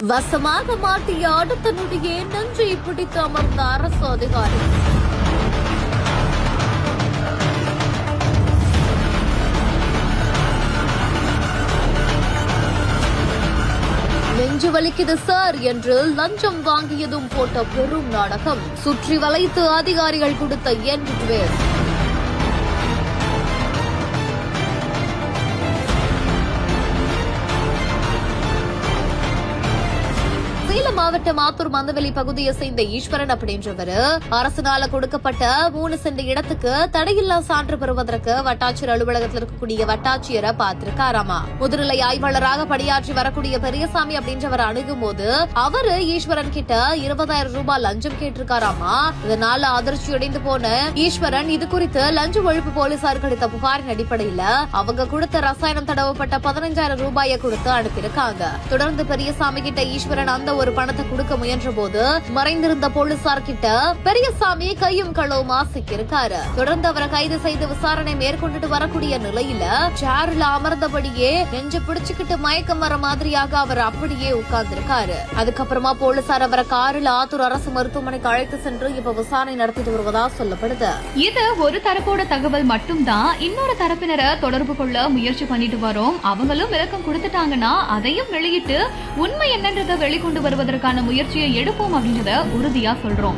வசமாக மாட்டிய அடுத்த நொடியே நெஞ்சை பிடித்து அமர்ந்த அரசு அதிகாரி. நெஞ்சு வலிக்குது சார் என்று லஞ்சம் வாங்கியதும் போட்ட பெரும் நாடகம். சுற்றி வளைத்து அதிகாரிகள் கொடுத்த என்ட்வே. சேலம் மாவட்டம் ஆத்தூர் மந்தவெளி பகுதியை சேர்ந்த ஈஸ்வரன் அப்படின்றவர் அரசினால கொடுக்கப்பட்ட 3 சென்ட் இடத்துக்கு தடையில்லா சான்று பெறுவதற்கு வட்டாட்சியர் அலுவலகத்தில் இருக்கக்கூடிய வட்டாட்சியரை பார்த்திருக்காராமா. முதுநிலை ஆய்வாளராக பணியாற்றி வரக்கூடிய பெரியசாமி அப்படின்றவர் அணுகும் போது அவரு ஈஸ்வரன் கிட்ட 20,000 ரூபாய் லஞ்சம் கேட்டிருக்காராமா. இதனால அதிர்ச்சியடைந்து போன ஈஸ்வரன் இது குறித்து லஞ்ச ஒழிப்பு போலீசாருக்கு அளித்த புகாரின் அடிப்படையில் அவங்க கொடுத்த ரசாயனம் தடவப்பட்ட 15,000 ரூபாயை கொடுத்து அனுப்பியிருக்காங்க. தொடர்ந்து பெரியசாமி கிட்ட ஈஸ்வரன் அந்த ஒரு பணத்தை கொடுக்க முயன்ற போது மறைந்திருந்த போலீசார் கிட்ட பெரியசாமி கையும் களவுமா சிக்கியிருக்காரு. தொடர்ந்து அவரை கைது செய்து விசாரணை மேற்கொண்டுட்டு வரக்கூடிய நிலையில சேர்ல அமர்ந்தபடியே நெஞ்சு பிடிச்சுக்கிட்டு மயக்கம் வர மாதிரியாக அவர் அப்படியே உட்கார்ந்திருக்காரு. அதுக்கப்புறமா போலீசார் அவரை காரில் ஆத்தூர் அரசு மருத்துவமனைக்கு அழைத்து சென்று இப்ப விசாரணை நடத்திட்டு வருவதா சொல்லப்படுது. இது ஒரு தரப்போட தகவல் மட்டும்தான். இன்னொரு தரப்பினரை தொடர்பு கொள்ள முயற்சி பண்ணிட்டு வரோம். அவங்களும் விளக்கம் கொடுத்துட்டாங்கன்னா அதையும் வெளியிட்டு உண்மை என்னன்றதை வெளிக்கொண்டு வருவதற்கான முயற்சியை எடுப்போம் அப்படின்றத உறுதியா சொல்றோம்.